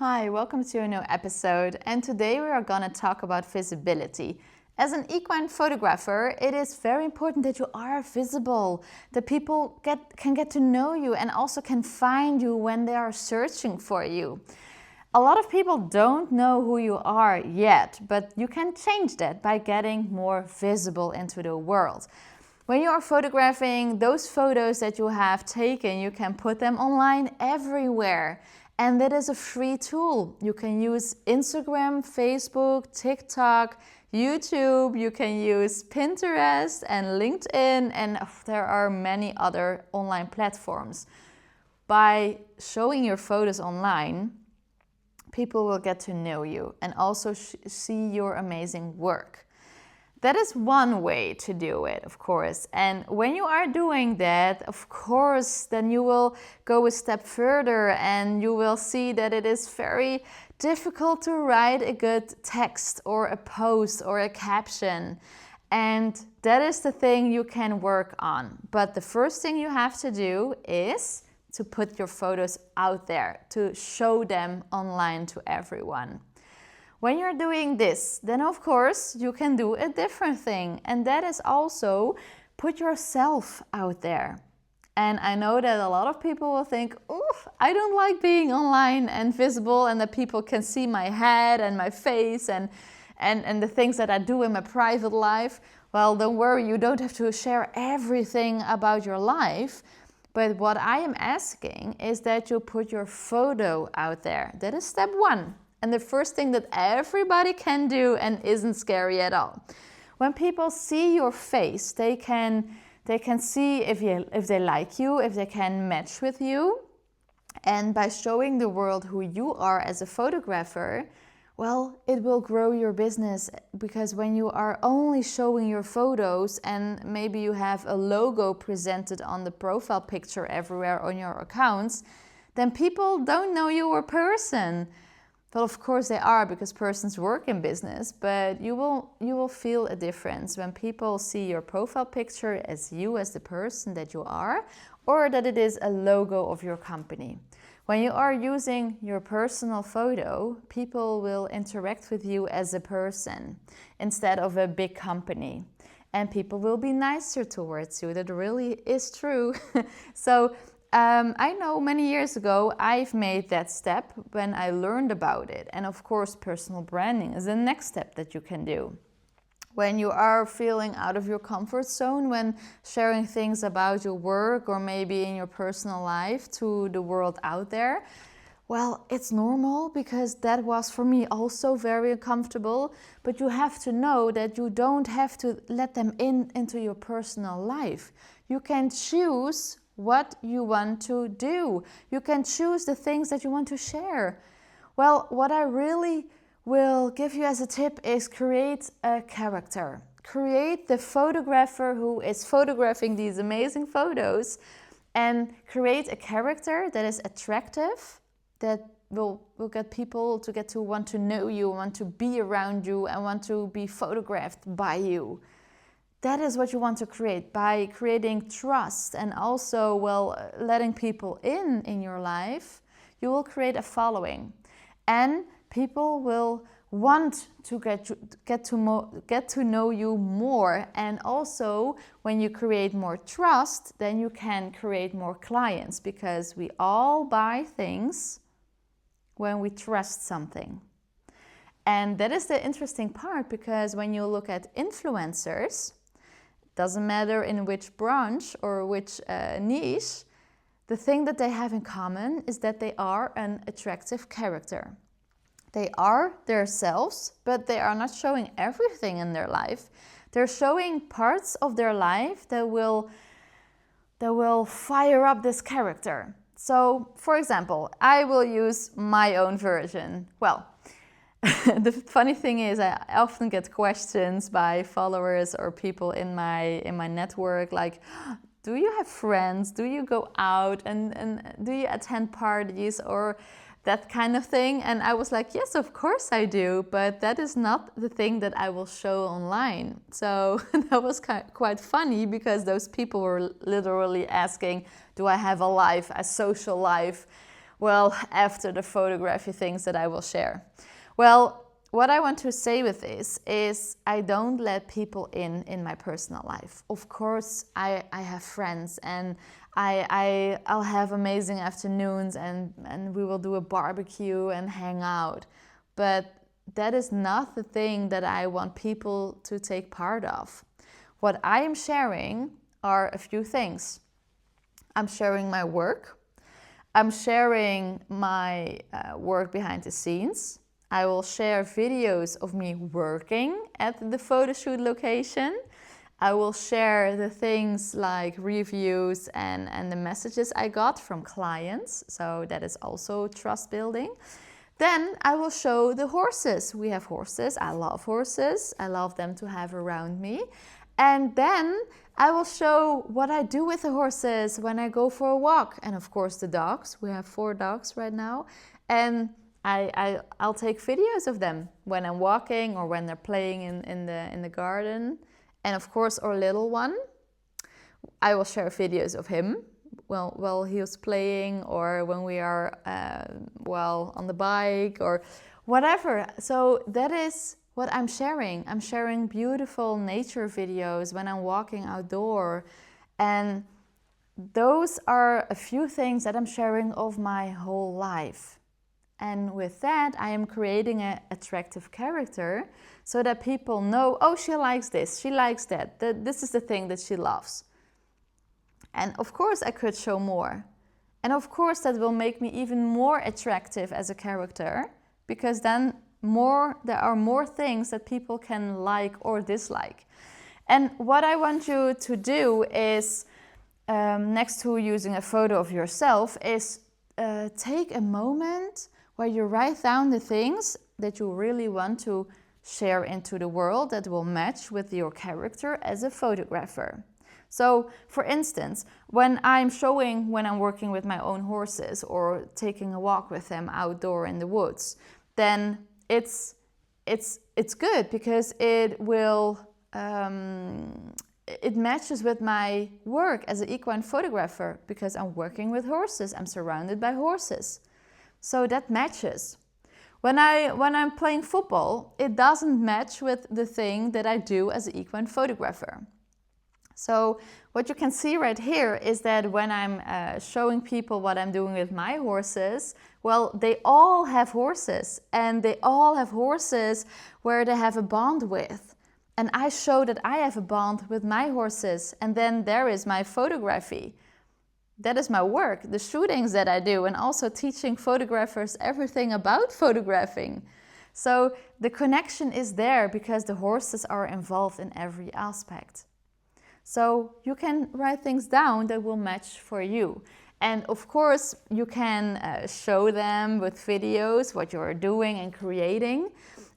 Hi, welcome to a new episode, and today we are going to talk about visibility. As an equine photographer, it is very important that you are visible, that people can get to know you and also can find you when they are searching for you. A lot of people don't know who you are yet, but you can change that by getting more visible into the world. When you are photographing those photos that you have taken, you can put them online everywhere. And that is a free tool. You can use Instagram, Facebook, TikTok, YouTube, you can use Pinterest and LinkedIn, and there are many other online platforms. By showing your photos online, people will get to know you and also see your amazing work. That is one way to do it, of course. And when you are doing that, of course, then you will go a step further and you will see that it is very difficult to write a good text or a post or a caption. And that is the thing you can work on. But the first thing you have to do is to put your photos out there, to show them online to everyone. When you're doing this, then of course you can do a different thing, and that is also put yourself out there. And I know that a lot of people will think, oof, I don't like being online and visible and that people can see my head and my face and the things that I do in my private life. Well, don't worry, you don't have to share everything about your life. But what I am asking is that you put your photo out there. That is step one. And the first thing that everybody can do and isn't scary at all. When people see your face, they can see if they like you, if they can match with you. And by showing the world who you are as a photographer, well, it will grow your business, because when you are only showing your photos and maybe you have a logo presented on the profile picture everywhere on your accounts, then people don't know you are a person. Well, of course they are, because persons work in business, but you will feel a difference when people see your profile picture as you, as the person that you are, or that it is a logo of your company. When you are using your personal photo, people will interact with you as a person instead of a big company. And people will be nicer towards you. That really is true. So I know many years ago I've made that step when I learned about it. And of course, personal branding is the next step that you can do. When you are feeling out of your comfort zone, when sharing things about your work or maybe in your personal life to the world out there, well, it's normal, because that was for me also very uncomfortable. But you have to know that you don't have to let them into your personal life. You can choose what you want to do. You can choose the things that you want to share. Well, what I really will give you as a tip is create a character. Create the photographer who is photographing these amazing photos, and create a character that is attractive, that will get people to get to want to know you, want to be around you, and want to be photographed by you. That is what you want to create by creating trust and also, letting people in your life. You will create a following, and people will want to get to know you more. And also, when you create more trust, then you can create more clients, because we all buy things when we trust something. And that is the interesting part, because when you look at influencers, doesn't matter in which branch or which niche, the thing that they have in common is that they are an attractive character. They are themselves, but they are not showing everything in their life. They're showing parts of their life that will fire up this character. So, for example, I will use my own version. Well, the funny thing is, I often get questions by followers or people in my network like, do you have friends? Do you go out and do you attend parties or that kind of thing? And I was like, yes, of course I do, but that is not the thing that I will show online. So that was quite funny, because those people were literally asking, do I have a life, a social life? well, after the photography things that I will share. Well, what I want to say with this is I don't let people in my personal life. Of course, I have friends, and I'll have amazing afternoons, and we will do a barbecue and hang out. But that is not the thing that I want people to take part of. What I am sharing are a few things. I'm sharing my work. I'm sharing my work behind the scenes. I will share videos of me working at the photo shoot location. I will share the things like reviews and the messages I got from clients. So that is also trust building. Then I will show the horses. We have horses. I love horses. I love them to have around me. And then I will show what I do with the horses when I go for a walk. And of course the dogs. We have 4 dogs right now. And I'll take videos of them when I'm walking or when they're playing in the garden. And of course our little one, I will share videos of him while he was playing, or when we are on the bike or whatever. So that is what I'm sharing. I'm sharing beautiful nature videos when I'm walking outdoor. And those are a few things that I'm sharing of my whole life. And with that, I am creating an attractive character so that people know, oh, she likes this, she likes that, this is the thing that she loves. And of course, I could show more. And of course, that will make me even more attractive as a character, because then there are more things that people can like or dislike. And what I want you to do is, next to using a photo of yourself, is take a moment where you write down the things that you really want to share into the world that will match with your character as a photographer. So, for instance, when I'm working with my own horses or taking a walk with them outdoor in the woods, then it's good, because it matches with my work as an equine photographer, because I'm working with horses, I'm surrounded by horses. So that matches. When I'm playing football, it doesn't match with the thing that I do as an equine photographer. So what you can see right here is that when I'm showing people what I'm doing with my horses, well, they all have horses, and they all have horses where they have a bond with. And I show that I have a bond with my horses, and then there is my photography. That is my work, the shootings that I do, and also teaching photographers everything about photographing. So the connection is there because the horses are involved in every aspect. So you can write things down that will match for you. And of course, you can show them with videos what you're doing and creating.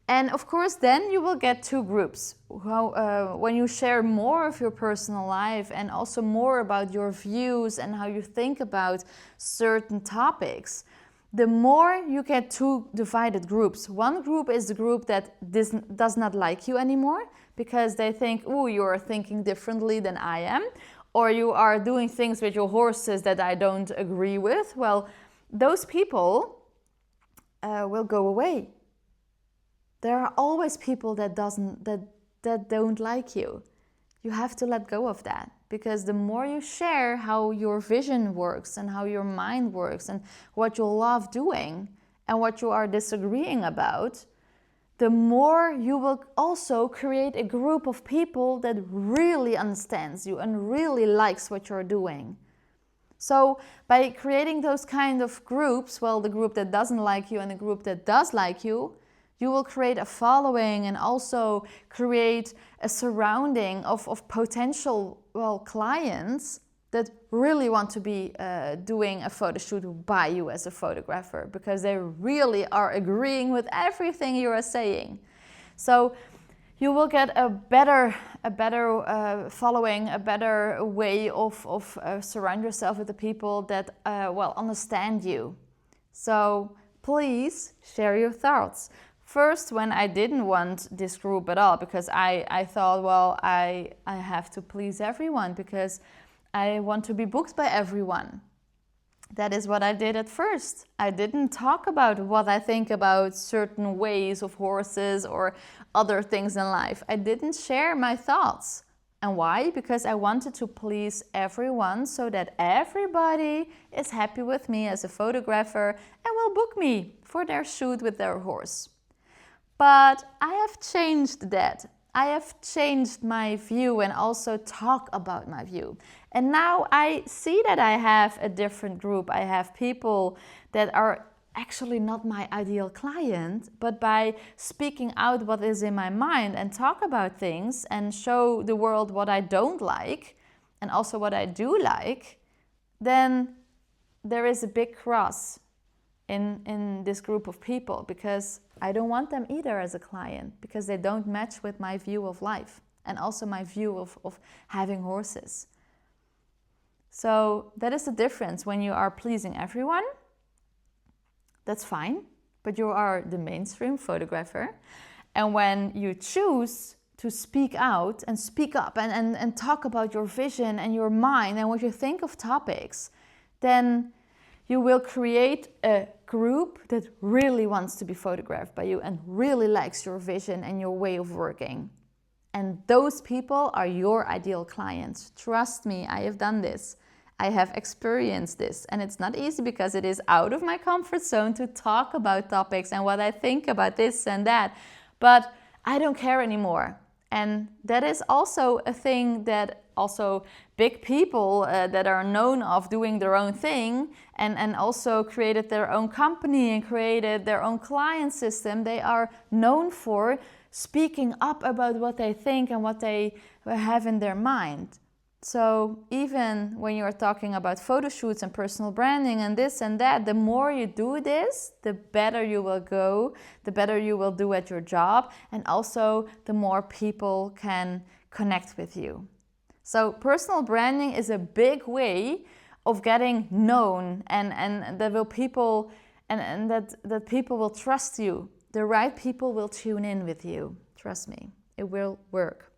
And of course, then you will get 2 groups. When you share more of your personal life and also more about your views and how you think about certain topics, the more you get 2 divided groups. One group is the group that does not like you anymore, because they think, oh, you're thinking differently than I am, or you are doing things with your horses that I don't agree with. Well, those people will go away. There are always people that don't like you. You have to let go of that, because the more you share how your vision works and how your mind works and what you love doing and what you are disagreeing about, the more you will also create a group of people that really understands you and really likes what you're doing. So by creating those kind of groups, well, the group that doesn't like you and the group that does like you, you will create a following and also create a surrounding of potential, clients that really want to be doing a photo shoot by you as a photographer, because they really are agreeing with everything you are saying. So you will get a better following, a better way of surround yourself with the people that understand you. So please share your thoughts. First, when I didn't want this group at all, because I thought, I have to please everyone because I want to be booked by everyone. That is what I did at first. I didn't talk about what I think about certain ways of horses or other things in life. I didn't share my thoughts. And why? Because I wanted to please everyone so that everybody is happy with me as a photographer and will book me for their shoot with their horse. But I have changed that. I have changed my view and also talk about my view. And now I see that I have a different group. I have people that are actually not my ideal client, but by speaking out what is in my mind and talk about things and show the world what I don't like and also what I do like, then there is a big cross in this group of people, because I don't want them either as a client, because they don't match with my view of life and also my view of having horses. So that is the difference. When you are pleasing everyone, that's fine, but you are the mainstream photographer. And when you choose to speak out and speak up and talk about your vision and your mind and what you think of topics, then you will create a group that really wants to be photographed by you and really likes your vision and your way of working. And those people are your ideal clients. Trust me, I have done this. I have experienced this. And it's not easy, because it is out of my comfort zone to talk about topics and what I think about this and that. But I don't care anymore. And that is also a thing that also big people that are known of doing their own thing and also created their own company and created their own client system, they are known for speaking up about what they think and what they have in their mind. So even when you are talking about photo shoots and personal branding and this and that, the more you do this, the better you will go, the better you will do at your job, and also the more people can connect with you. So personal branding is a big way of getting known, and that will people and that people will trust you. The right people will tune in with you. Trust me, it will work.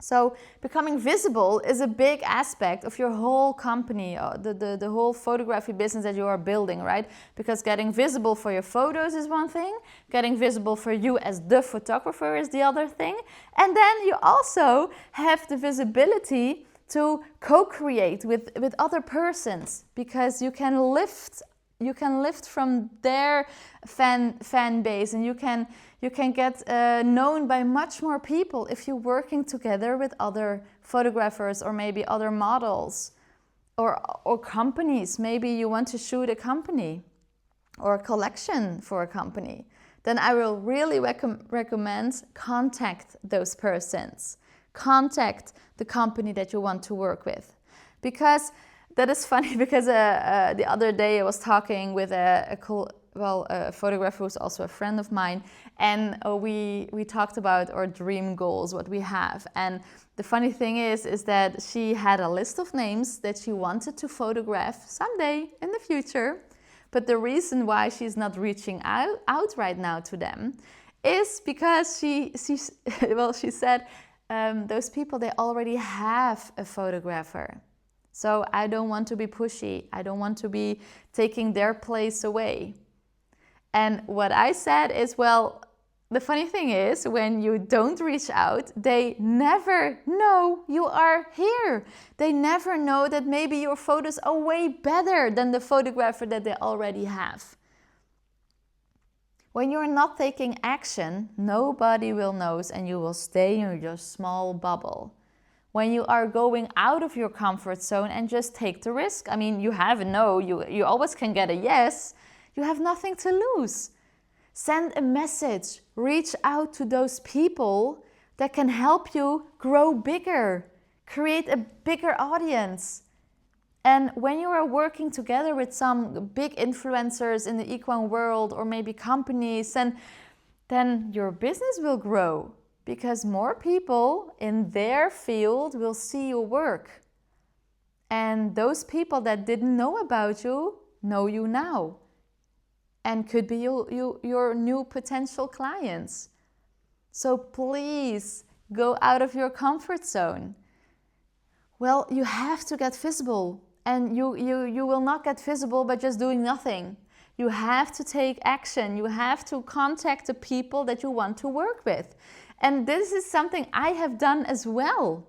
So becoming visible is a big aspect of your whole company, the whole photography business that you are building, right? Because getting visible for your photos is one thing, getting visible for you as the photographer is the other thing. And then you also have the visibility to co-create with other persons, because you can lift from their fan base, and you can get known by much more people if you're working together with other photographers or maybe other models or companies. Maybe you want to shoot a company or a collection for a company. Then I will really recommend contact those persons. Contact the company that you want to work with. Because that is funny, because the other day I was talking with a photographer who's also a friend of mine, and we talked about our dream goals, what we have. And the funny thing is that she had a list of names that she wanted to photograph someday in the future. But the reason why she's not reaching out right now to them is because she said those people, they already have a photographer. So I don't want to be pushy. I don't want to be taking their place away. And what I said is, well, the funny thing is, when you don't reach out, they never know you are here. They never know that maybe your photos are way better than the photographer that they already have. When you're not taking action, nobody will know, and you will stay in your small bubble. When you are going out of your comfort zone and just take the risk, I mean, you have a no, you always can get a yes, you have nothing to lose. Send a message, reach out to those people that can help you grow bigger, create a bigger audience. And when you are working together with some big influencers in the equine world or maybe companies, then your business will grow. Because more people in their field will see your work. And those people that didn't know about you know you now. And could be your new potential clients. So please go out of your comfort zone. Well, you have to get visible. and you will not get visible by just doing nothing. You have to take action. You have to contact the people that you want to work with. And this is something I have done as well.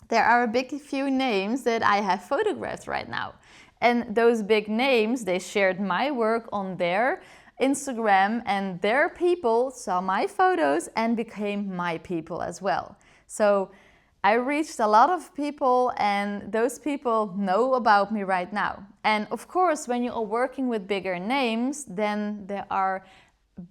There are a big few names that I have photographed right now. And those big names, they shared my work on their Instagram, and their people saw my photos and became my people as well. So I reached a lot of people, and those people know about me right now. And of course, when you are working with bigger names, then there are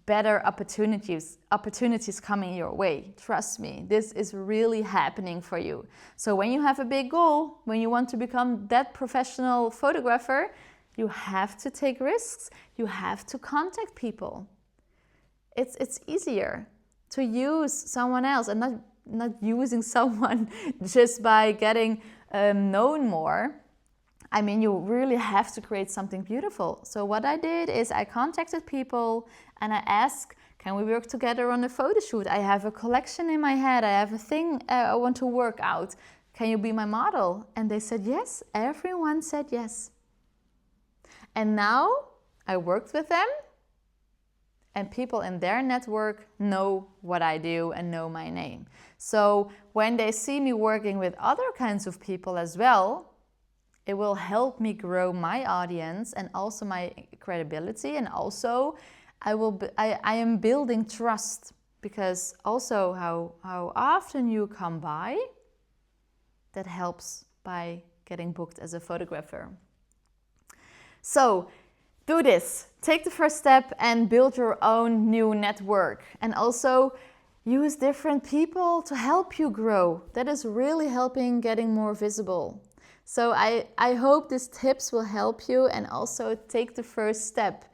better opportunities coming your way. Trust me, this is really happening for you. So when you have a big goal, when you want to become that professional photographer, you have to take risks. You have to contact people. It's easier to use someone else and not using someone just by getting known more. I mean, you really have to create something beautiful. So what I did is I contacted people and I asked, can we work together on a photo shoot? I have a collection in my head. I have a thing I want to work out. Can you be my model? And they said yes. Everyone said yes. And now I worked with them, and people in their network know what I do and know my name. So when they see me working with other kinds of people as well, it will help me grow my audience and also my credibility. And also I am building trust, because also how often you come by, that helps by getting booked as a photographer. So do this. Take the first step and build your own new network. And also use different people to help you grow. That is really helping getting more visible. So I hope these tips will help you, and also take the first step.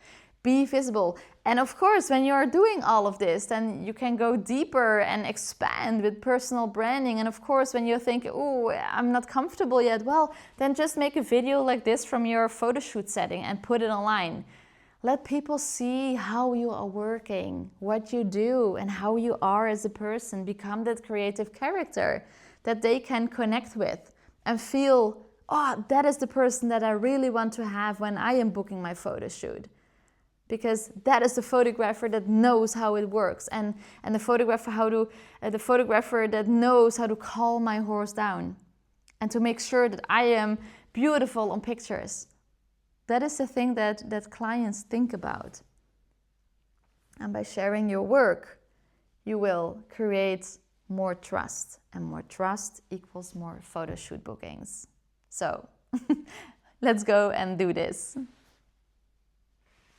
Be visible. And of course, when you're doing all of this, then you can go deeper and expand with personal branding. And of course, when you think, oh, I'm not comfortable yet, well, then just make a video like this from your photo shoot setting and put it online. Let people see how you are working, what you do, and how you are as a person. Become that creative character that they can connect with and feel, oh, that is the person that I really want to have when I am booking my photo shoot. Because that is the photographer that knows how it works, and the photographer that knows how to calm my horse down and to make sure that I am beautiful on pictures. That is the thing that clients think about. And by sharing your work, you will create more trust, and more trust equals more photo shoot bookings. So let's go and do this.